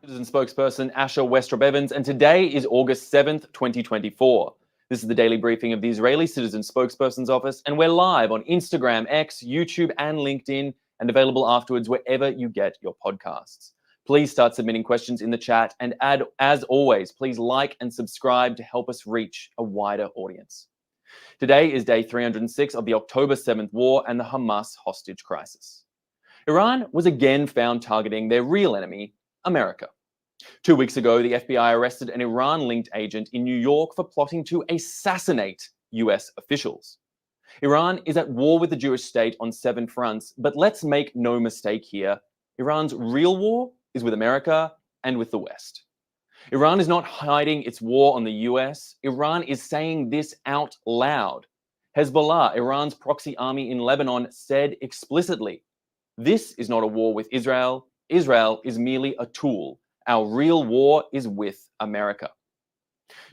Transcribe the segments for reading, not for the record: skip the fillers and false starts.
Citizen spokesperson Asher Westropp-Evans, and today is August 7th, 2024. This is the daily briefing of the Israeli Citizen Spokesperson's Office, and we're live on Instagram, X, YouTube, and LinkedIn, and available afterwards wherever you get your podcasts. Please start submitting questions in the chat, and as always, please like and subscribe to help us reach a wider audience. Today is day 306 of the October 7th war and the Hamas hostage crisis. Iran was again found targeting their real enemy, America. 2 weeks ago, the FBI arrested an Iran-linked agent in New York for plotting to assassinate US officials. Iran is at war with the Jewish state on 7 fronts, but let's make no mistake here. Iran's real war is with America and with the West. Iran is not hiding its war on the US. Iran is saying this out loud. Hezbollah, Iran's proxy army in Lebanon, said explicitly, "This is not a war with Israel. Israel is merely a tool. Our real war is with America."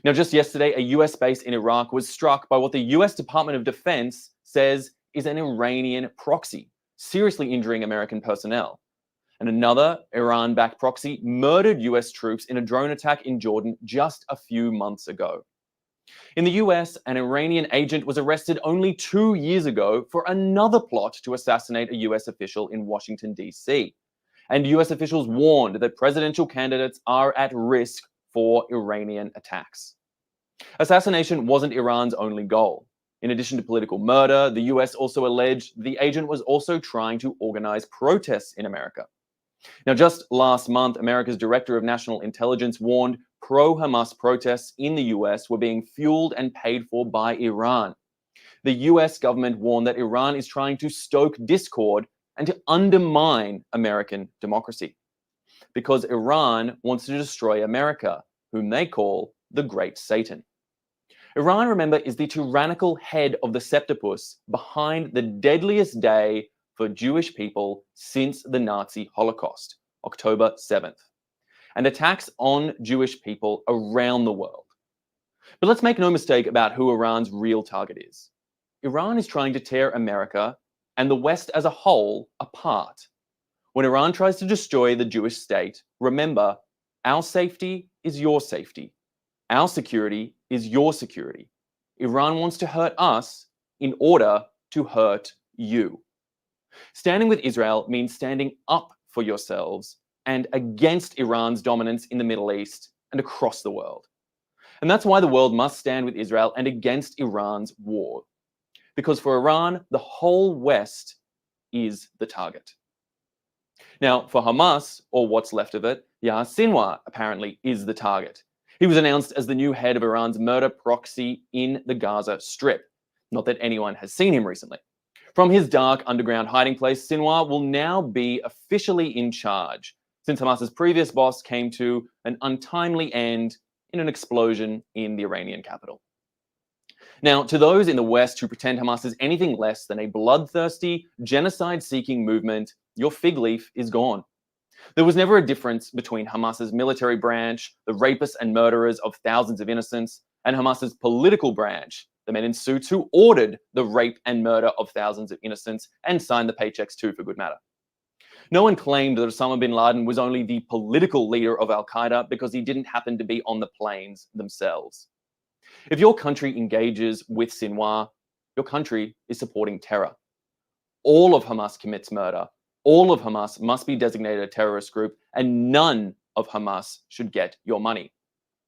Now, just yesterday, a US base in Iraq was struck by what the US Department of Defense says is an Iranian proxy, seriously injuring American personnel. And another Iran-backed proxy murdered US troops in a drone attack in Jordan just a few months ago. In the US, an Iranian agent was arrested only 2 years ago for another plot to assassinate a US official in Washington, D.C. And US officials warned that presidential candidates are at risk for Iranian attacks. Assassination wasn't Iran's only goal. In addition to political murder, the US also alleged the agent was also trying to organize protests in America. Now, just last month, America's Director of National Intelligence warned pro-Hamas protests in the US were being fueled and paid for by Iran. The US government warned that Iran is trying to stoke discord and to undermine American democracy, because Iran wants to destroy America, whom they call the Great Satan. Iran, remember, is the tyrannical head of the septupus behind the deadliest day for Jewish people since the Nazi Holocaust, October 7th, and attacks on Jewish people around the world. But let's make no mistake about who Iran's real target is. Iran is trying to tear America and the West as a whole apart. When Iran tries to destroy the Jewish state, remember, our safety is your safety. Our security is your security. Iran wants to hurt us in order to hurt you. Standing with Israel means standing up for yourselves and against Iran's dominance in the Middle East and across the world. And that's why the world must stand with Israel and against Iran's war. Because for Iran, the whole West is the target. Now, for Hamas, or what's left of it, Yahya Sinwar apparently is the target. He was announced as the new head of Iran's murder proxy in the Gaza Strip. Not that anyone has seen him recently. From his dark underground hiding place, Sinwar will now be officially in charge, since Hamas's previous boss came to an untimely end in an explosion in the Iranian capital. Now, to those in the West who pretend Hamas is anything less than a bloodthirsty, genocide-seeking movement, your fig leaf is gone. There was never a difference between Hamas's military branch, the rapists and murderers of thousands of innocents, and Hamas's political branch, the men in suits who ordered the rape and murder of thousands of innocents and signed the paychecks too, for good matter. No one claimed that Osama bin Laden was only the political leader of al-Qaeda because he didn't happen to be on the planes themselves. If your country engages with Sinwar, your country is supporting terror. All of Hamas commits murder. All of Hamas must be designated a terrorist group, and none of Hamas should get your money.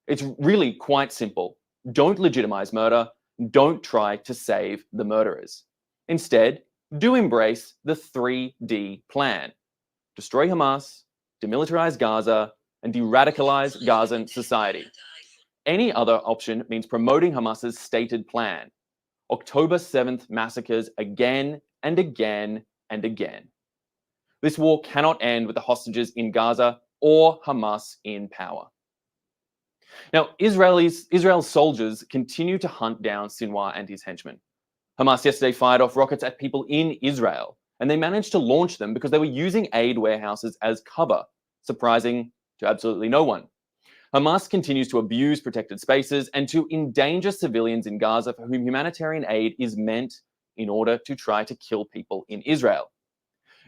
It's really quite simple. Don't legitimize murder. Don't try to save the murderers. Instead, do embrace the 3D plan. Destroy Hamas, demilitarize Gaza, and de-radicalize Gazan society. Any other option means promoting Hamas's stated plan. October 7th massacres again and again and again. This war cannot end with the hostages in Gaza or Hamas in power. Now, Israel's soldiers continue to hunt down Sinwar and his henchmen. Hamas yesterday fired off rockets at people in Israel, and they managed to launch them because they were using aid warehouses as cover, surprising to absolutely no one. Hamas continues to abuse protected spaces and to endanger civilians in Gaza for whom humanitarian aid is meant in order to try to kill people in Israel.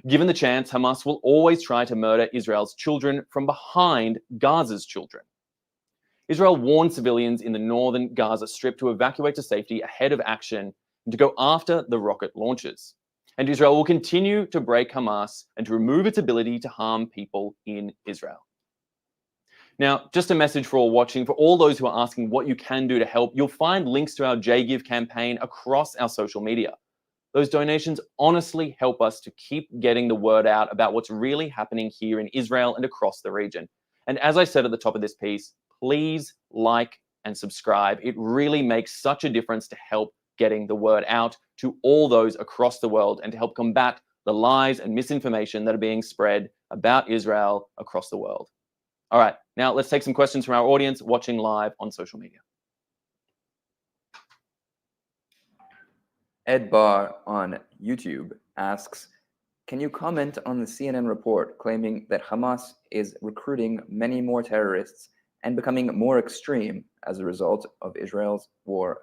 Given the chance, Hamas will always try to murder Israel's children from behind Gaza's children. Israel warned civilians in the northern Gaza Strip to evacuate to safety ahead of action and to go after the rocket launches. And Israel will continue to break Hamas and to remove its ability to harm people in Israel. Now, just a message for all watching, for all those who are asking what you can do to help, you'll find links to our JGive campaign across our social media. Those donations honestly help us to keep getting the word out about what's really happening here in Israel and across the region. And as I said at the top of this piece, please like and subscribe. It really makes such a difference to help getting the word out to all those across the world and to help combat the lies and misinformation that are being spread about Israel across the world. All right, now let's take some questions from our audience watching live on social media. Ed Barr on YouTube asks, can you comment on the CNN report claiming that Hamas is recruiting many more terrorists and becoming more extreme as a result of Israel's war?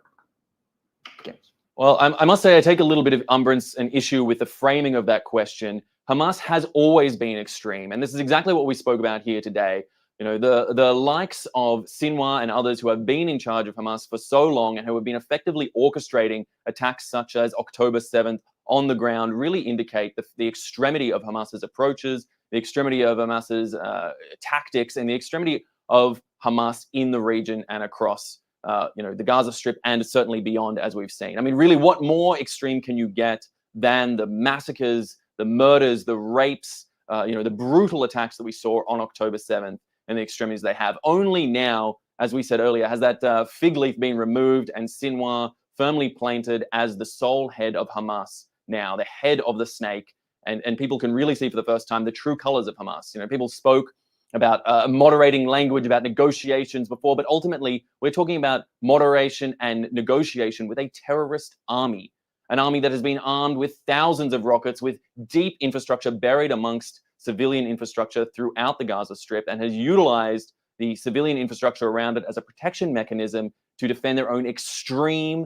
Okay. Well, I must say I take a little bit of umbrance and issue with the framing of that question. Hamas has always been extreme, and this is exactly what we spoke about here today. You know, the likes of Sinwar and others who have been in charge of Hamas for so long and who have been effectively orchestrating attacks such as October 7th on the ground really indicate the extremity of Hamas's approaches, the extremity of Hamas's tactics, and the extremity of Hamas in the region and across the Gaza Strip and certainly beyond, as we've seen. I mean, really, what more extreme can you get than the massacres, the murders, the rapes, the brutal attacks that we saw on October 7th? And the extremities they have. Only now, as we said earlier, has that fig leaf been removed and Sinwar firmly planted as the sole head of Hamas now, the head of the snake. And people can really see for the first time the true colors of Hamas. You know, people spoke about moderating language, about negotiations before, but ultimately we're talking about moderation and negotiation with a terrorist army, an army that has been armed with thousands of rockets, with deep infrastructure buried amongst civilian infrastructure throughout the Gaza Strip, and has utilized the civilian infrastructure around it as a protection mechanism to defend their own extreme,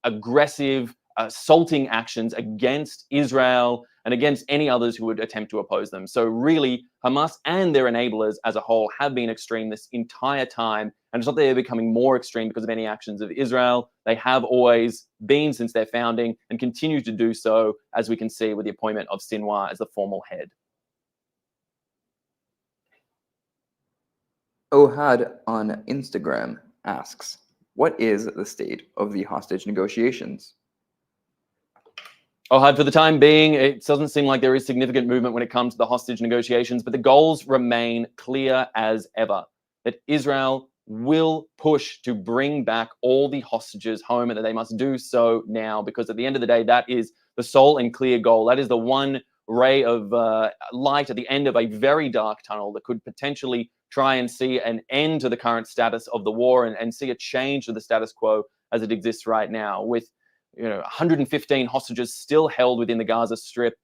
aggressive, assaulting actions against Israel and against any others who would attempt to oppose them. So really, Hamas and their enablers as a whole have been extreme this entire time. And it's not that they're becoming more extreme because of any actions of Israel. They have always been since their founding and continue to do so, as we can see with the appointment of Sinwar as the formal head. Ohad on Instagram asks, what is the state of the hostage negotiations? Ohad, for the time being, it doesn't seem like there is significant movement when it comes to the hostage negotiations, but the goals remain clear as ever, that Israel will push to bring back all the hostages home and that they must do so now, because at the end of the day, that is the sole and clear goal. That is the one ray of light at the end of a very dark tunnel that could potentially try and see an end to the current status of the war and see a change to the status quo as it exists right now, with 115 hostages still held within the Gaza Strip,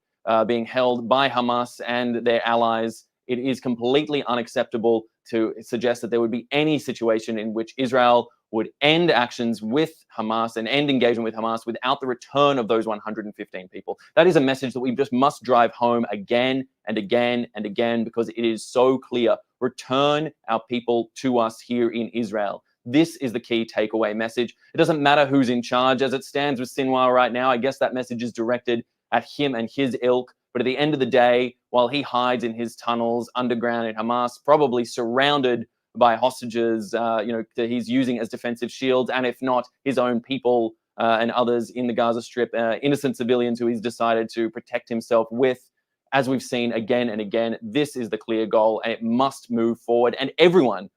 being held by Hamas and their allies. It is completely unacceptable to suggest that there would be any situation in which Israel would end actions with Hamas and end engagement with Hamas without the return of those 115 people. That is a message that we just must drive home again and again and again, because it is so clear. Return our people to us here in Israel. This is the key takeaway message. It doesn't matter who's in charge. As it stands with Sinwar right now, I guess that message is directed at him and his ilk. But at the end of the day, while he hides in his tunnels underground in Hamas, probably surrounded by hostages, that he's using as defensive shields, and if not, his own people and others in the Gaza Strip, innocent civilians who he's decided to protect himself with. As we've seen again and again, this is the clear goal, and it must move forward, and everyone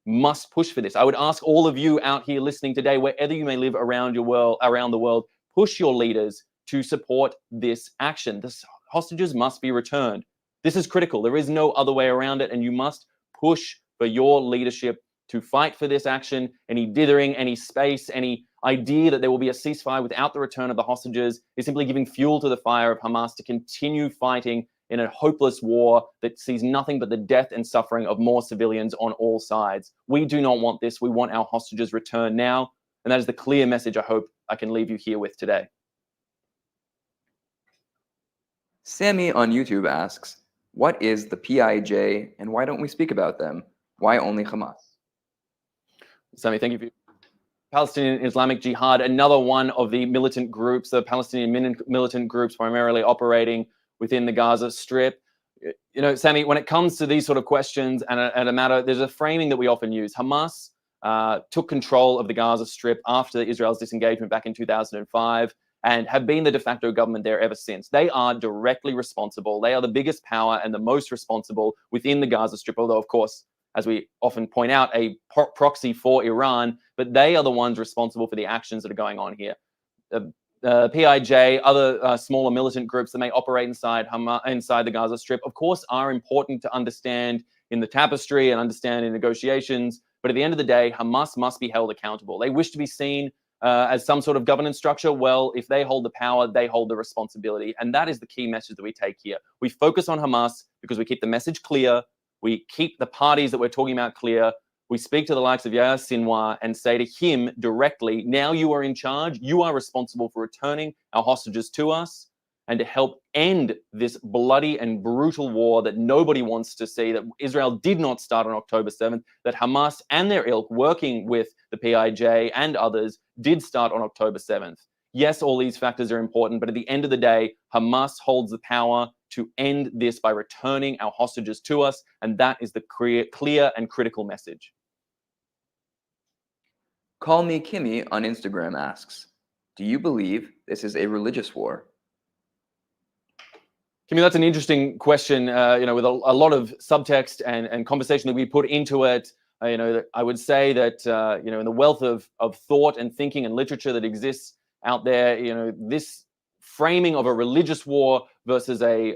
must push for this. I would ask all of you out here listening today, wherever you may live around the world, push your leaders to support this action. The hostages must be returned. This is critical. There is no other way around it, and you must push for your leadership to fight for this action. Any dithering, any space, any idea that there will be a ceasefire without the return of the hostages is simply giving fuel to the fire of Hamas to continue fighting in a hopeless war that sees nothing but the death and suffering of more civilians on all sides. We do not want this. We want our hostages returned now. And that is the clear message I hope I can leave you here with today. Samy on YouTube asks, what is the PIJ and why don't we speak about them? Why only Hamas? Samy, thank you for Palestinian Islamic Jihad, another one of the militant groups, the Palestinian militant groups primarily operating within the Gaza Strip. You know, Samy, when it comes to these sort of questions and a matter, there's a framing that we often use. Hamas took control of the Gaza Strip after Israel's disengagement back in 2005 and have been the de facto government there ever since. They are directly responsible. They are the biggest power and the most responsible within the Gaza Strip, although, of course, as we often point out, a proxy for Iran, but they are the ones responsible for the actions that are going on here. PIJ, other smaller militant groups that may operate inside the Gaza Strip, of course, are important to understand in the tapestry and understand in negotiations. But at the end of the day, Hamas must be held accountable. They wish to be seen as some sort of governance structure. Well, if they hold the power, they hold the responsibility. And that is the key message that we take here. We focus on Hamas because we keep the message clear. We keep the parties that we're talking about clear. We speak to the likes of Yahya Sinwar and say to him directly, now you are in charge. You are responsible for returning our hostages to us and to help end this bloody and brutal war that nobody wants to see, that Israel did not start on October 7th, that Hamas and their ilk, working with the PIJ and others, did start on October 7th. Yes, all these factors are important, but at the end of the day, Hamas holds the power to end this by returning our hostages to us, and that is the clear and critical message. Call Me Kimmy on Instagram asks, do you believe this is a religious war? Kimmy, that's an interesting question, with a lot of subtext and conversation that we put into it. I would say that, in the wealth of thought and thinking and literature that exists out there, this framing of a religious war versus a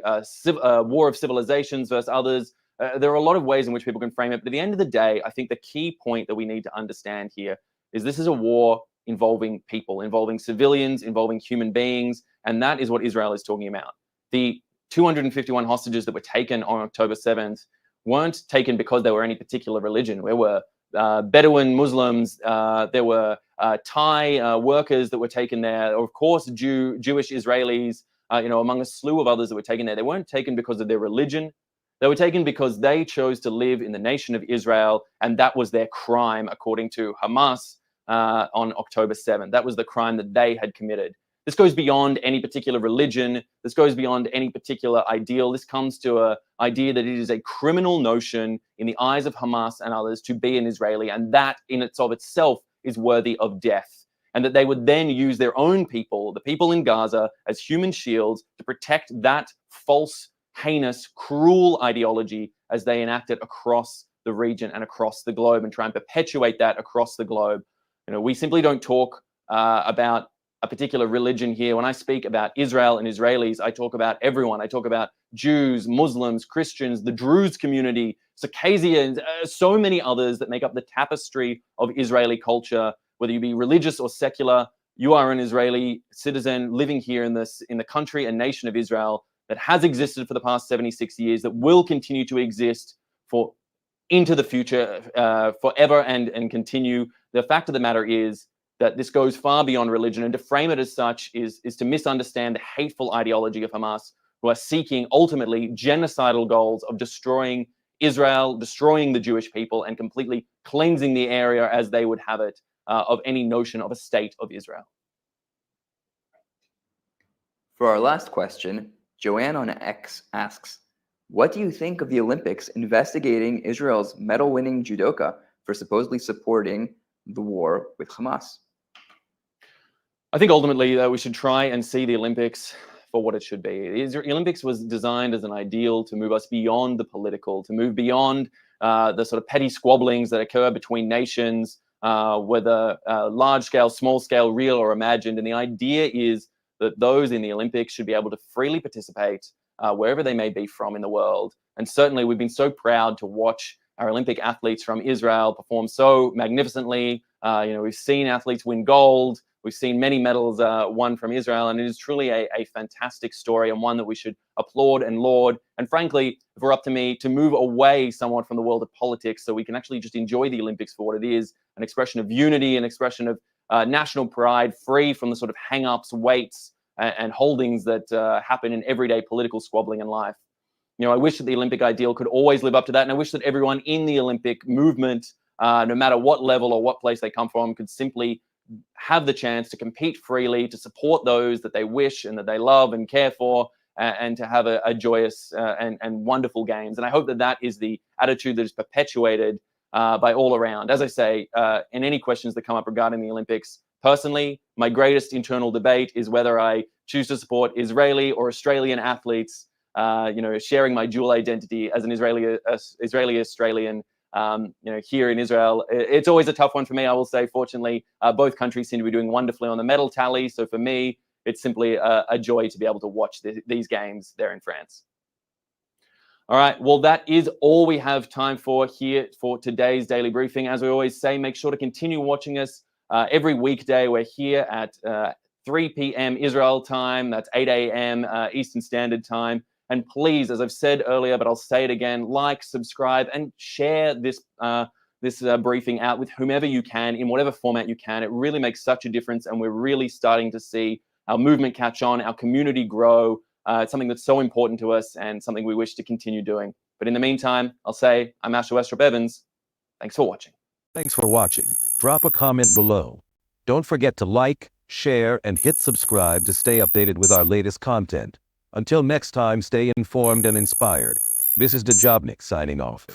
war of civilizations versus others, there are a lot of ways in which people can frame it. But at the end of the day, I think the key point that we need to understand here is this is a war involving people, involving civilians, involving human beings, and that is what Israel is talking about. The 251 hostages that were taken on October 7th weren't taken because they were any particular religion. There were Bedouin Muslims, there were Thai workers that were taken there, or of course Jewish Israelis, among a slew of others that were taken there. They weren't taken because of their religion. They were taken because they chose to live in the nation of Israel, and that was their crime, according to Hamas on October 7th. That was the crime that they had committed. This goes beyond any particular religion. This goes beyond any particular ideal. This comes to an idea that it is a criminal notion in the eyes of Hamas and others to be an Israeli, and that in itself is worthy of death. And that they would then use their own people, the people in Gaza, as human shields to protect that false, heinous, cruel ideology as they enact it across the region and across the globe and try and perpetuate that across the globe. We simply don't talk about a particular religion here. When I speak about Israel and Israelis, I talk about everyone. I talk about Jews, Muslims, Christians, the Druze community, Circassians, so many others that make up the tapestry of Israeli culture. Whether you be religious or secular, you are an Israeli citizen living here in the country and nation of Israel that has existed for the past 76 years, that will continue to exist for into the future forever and continue. The fact of the matter is that this goes far beyond religion, and to frame it as such is to misunderstand the hateful ideology of Hamas, who are seeking ultimately genocidal goals of destroying Israel, destroying the Jewish people, and completely cleansing the area as they would have it of any notion of a state of Israel. For our last question, Joan on X asks, what do you think of the Olympics investigating Israel's medal-winning judoka for supposedly supporting the war with Hamas? I think ultimately we should try and see the Olympics for what it should be. The Olympics was designed as an ideal to move us beyond the political, to move beyond the sort of petty squabblings that occur between nations, whether large scale, small scale, real or imagined. And the idea is that those in the Olympics should be able to freely participate wherever they may be from in the world. And certainly we've been so proud to watch our Olympic athletes from Israel perform so magnificently. We've seen athletes win gold. We've seen many medals won from Israel, and it is truly a fantastic story and one that we should applaud and laud. And frankly, if it were up to me, to move away somewhat from the world of politics so we can actually just enjoy the Olympics for what it is, an expression of unity, an expression of national pride, free from the sort of hang-ups, weights, and holdings that happen in everyday political squabbling in life. I wish that the Olympic ideal could always live up to that. And I wish that everyone in the Olympic movement, no matter what level or what place they come from, could simply have the chance to compete freely, to support those that they wish and that they love and care for, and to have a joyous and wonderful games. And I hope that that is the attitude that is perpetuated by all around. As I say, in any questions that come up regarding the Olympics, personally, my greatest internal debate is whether I choose to support Israeli or Australian athletes, sharing my dual identity as an Israeli-Australian, here in Israel. It's always a tough one for me, I will say. Fortunately, both countries seem to be doing wonderfully on the medal tally. So for me, it's simply a joy to be able to watch these games there in France. All right, well, that is all we have time for here for today's daily briefing. As we always say, make sure to continue watching us every weekday. We're here at 3 p.m. Israel time. That's 8 a.m. Eastern Standard Time. And please, as I've said earlier, but I'll say it again, like, subscribe, and share this briefing out with whomever you can in whatever format you can. It really makes such a difference, and we're really starting to see our movement catch on, our community grow. It's something that's so important to us and something we wish to continue doing. But in the meantime, I'll say I'm Asher Westropp-Evans. Thanks for watching. Thanks for watching. Drop a comment below. Don't forget to like, share, and hit subscribe to stay updated with our latest content. Until next time, stay informed and inspired. This is Dejobnik signing off.